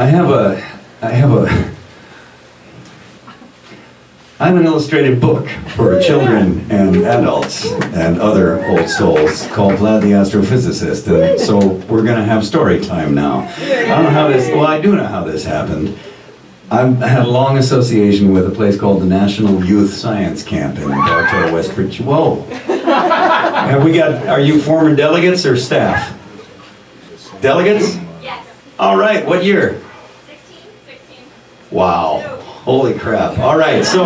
I have an illustrated book for children and adults and other old souls called Vlad the Astrophysicist, and so we're going to have story time now. I don't know how this, well, I do know how this happened. I've had a long association with a place called the National Youth Science Camp in Bartow, West Virginia. Whoa! Are you former delegates or staff? Delegates? Yes. All right, what year? 16. Wow. Holy crap. All right, so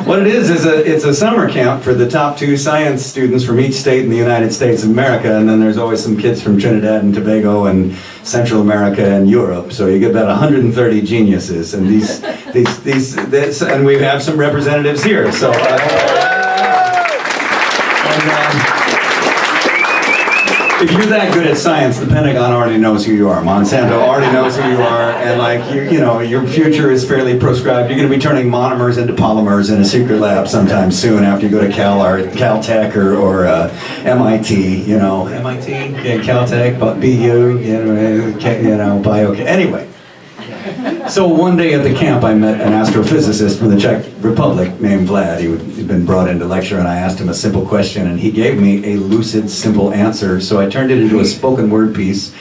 what it is it's a summer camp for the top 2 science students from each state in the United States of America, and then there's always some kids from Trinidad and Tobago and Central America and Europe, so you get about 130 geniuses, and these and we have some representatives here, so if you're that good at science, the Pentagon already knows who you are. Monsanto already knows who you are, and like your future is fairly proscribed. You're going to be turning monomers into polymers in a secret lab sometime soon after you go to Caltech or MIT. MIT, Caltech, BU, Bio. Anyway. So one day at the camp, I met an astrophysicist from the Czech Republic named Vlad. He'd been brought in to lecture, and I asked him a simple question, and he gave me a lucid, simple answer. So I turned it into a spoken word piece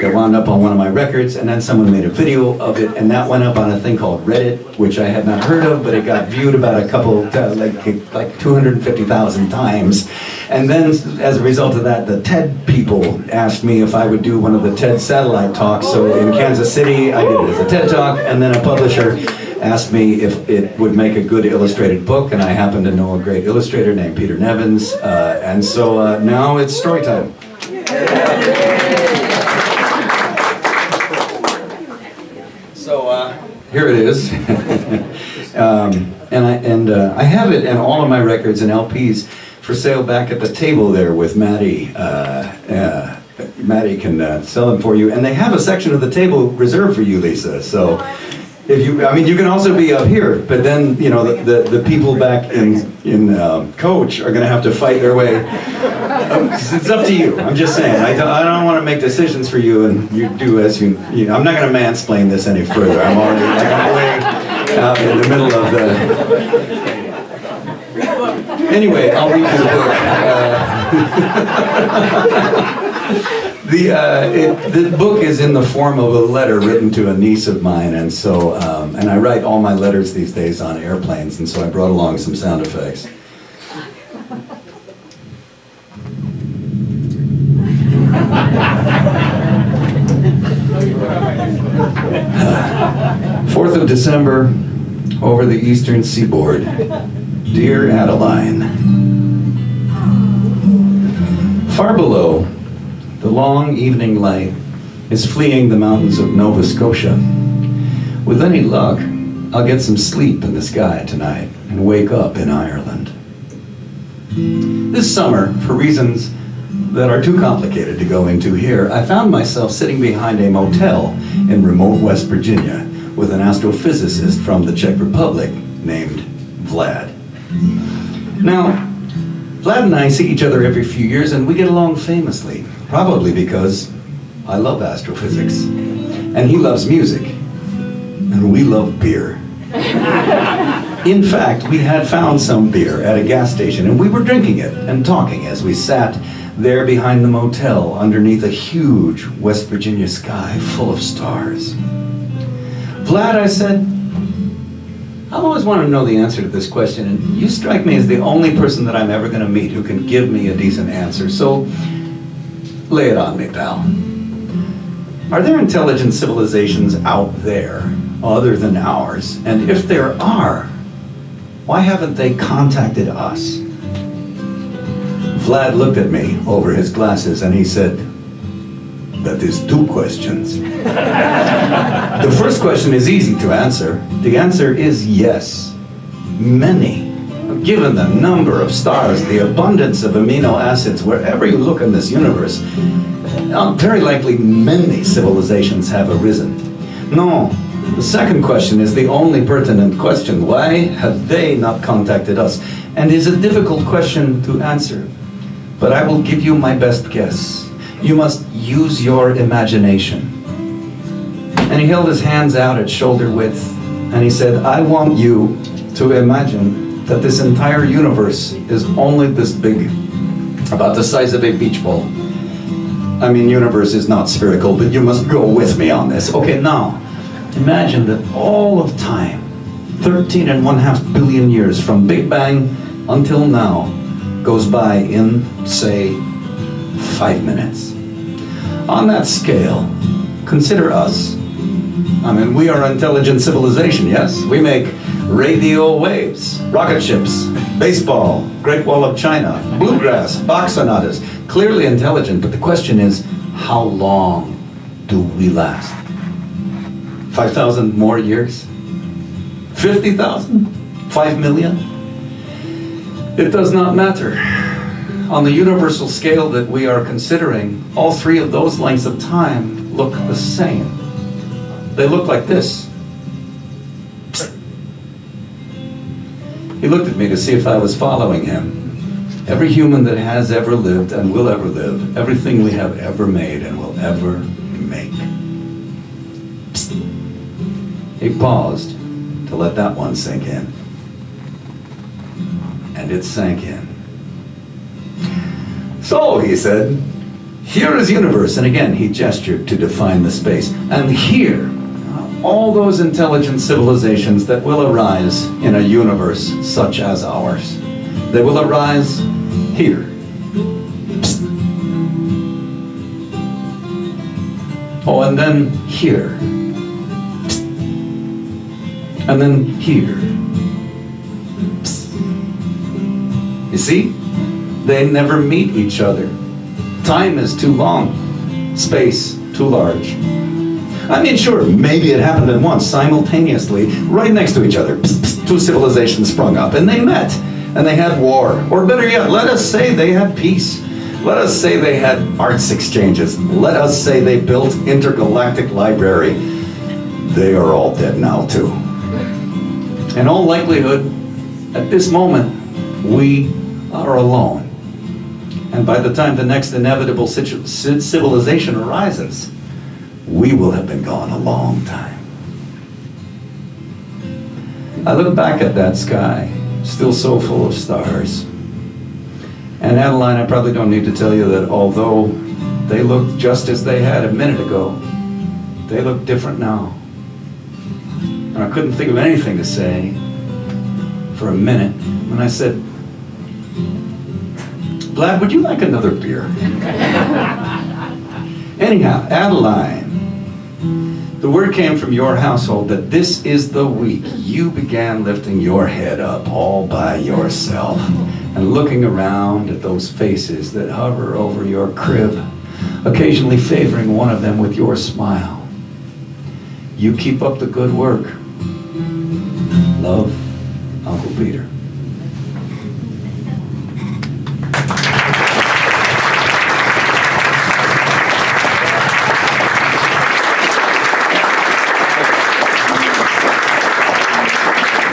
that wound up on one of my records, and then someone made a video of it, and that went up on a thing called Reddit, which I had not heard of, but it got viewed about a couple, like 250,000 times. And then, as a result of that, the TED people asked me if I would do one of the TED satellite talks. So in Kansas City, I did it as a TED talk, and then a publisher asked me if it would make a good illustrated book, and I happen to know a great illustrator named Peter Nevins, and so now it's story time. So here it is, and I have it and all of my records and LPs for sale back at the table there with Maddie. Maddie can sell them for you, and they have a section of the table reserved for you, Lisa. So if you can also be up here, but then the people back in Coach are going to have to fight their way. It's up to you. I'm just saying. I don't want to make decisions for you, and you do as you. I'm not going to mansplain this any further. I'm already way out in the middle of the. Anyway, I'll read you the book. The book is in the form of a letter written to a niece of mine, and so and I write all my letters these days on airplanes, and so I brought along some sound effects. 4th of December, over the eastern seaboard. Dear Adeline, far below, the long evening light is fleeing the mountains of Nova Scotia. With any luck, I'll get some sleep in the sky tonight and wake up in Ireland. This summer, for reasons that are too complicated to go into here, I found myself sitting behind a motel in remote West Virginia with an astrophysicist from the Czech Republic named Vlad. Now, Vlad and I see each other every few years, and we get along famously, probably because I love astrophysics, and he loves music, and we love beer. In fact, we had found some beer at a gas station, and we were drinking it and talking as we sat there behind the motel underneath a huge West Virginia sky full of stars. Vlad, I said, I've always wanted to know the answer to this question, and you strike me as the only person that I'm ever going to meet who can give me a decent answer, so lay it on me, pal. Are there intelligent civilizations out there other than ours? And if there are, why haven't they contacted us? Vlad looked at me over his glasses and he said, that is 2 questions. The first question is easy to answer. The answer is yes. Many. Given the number of stars, the abundance of amino acids, wherever you look in this universe, very likely many civilizations have arisen. No, the second question is the only pertinent question. Why have they not contacted us? And is a difficult question to answer. But I will give you my best guess. You must use your imagination. And he held his hands out at shoulder width, and he said, I want you to imagine that this entire universe is only this big, about the size of a beach ball. I mean, universe is not spherical, but you must go with me on this. Okay, now, imagine that all of time, 13.5 billion years from Big Bang until now, goes by in, say, 5 minutes. On that scale, consider us. I mean, we are intelligent civilization, yes? We make radio waves, rocket ships, baseball, Great Wall of China, bluegrass, Bach sonatas. Clearly intelligent, but the question is, how long do we last? 5,000 more years? 50,000? 5 million? It does not matter. On the universal scale that we are considering, all three of those lengths of time look the same. They look like this. He looked at me to see if I was following him. Every human that has ever lived and will ever live, everything we have ever made and will ever make. He paused to let that one sink in. And it sank in. So, he said, here is universe. And again, he gestured to define the space. And here, all those intelligent civilizations that will arise in a universe such as ours. They will arise here. Oh, and then here. And then here. You see? They never meet each other. Time is too long. Space too large. I mean, sure, maybe it happened at once, simultaneously, right next to each other. Two civilizations sprung up, and they met, and they had war. Or better yet, let us say they had peace. Let us say they had arts exchanges. Let us say they built intergalactic library. They are all dead now, too. In all likelihood, at this moment, we are alone. And by the time the next inevitable civilization arises, we will have been gone a long time. I look back at that sky, still so full of stars. And Adeline, I probably don't need to tell you that although they look just as they had a minute ago, they look different now. And I couldn't think of anything to say for a minute when I said, Vlad, would you like another beer? Anyhow, Adeline, the word came from your household that this is the week you began lifting your head up all by yourself and looking around at those faces that hover over your crib, occasionally favoring one of them with your smile. You keep up the good work. Love, Uncle Peter.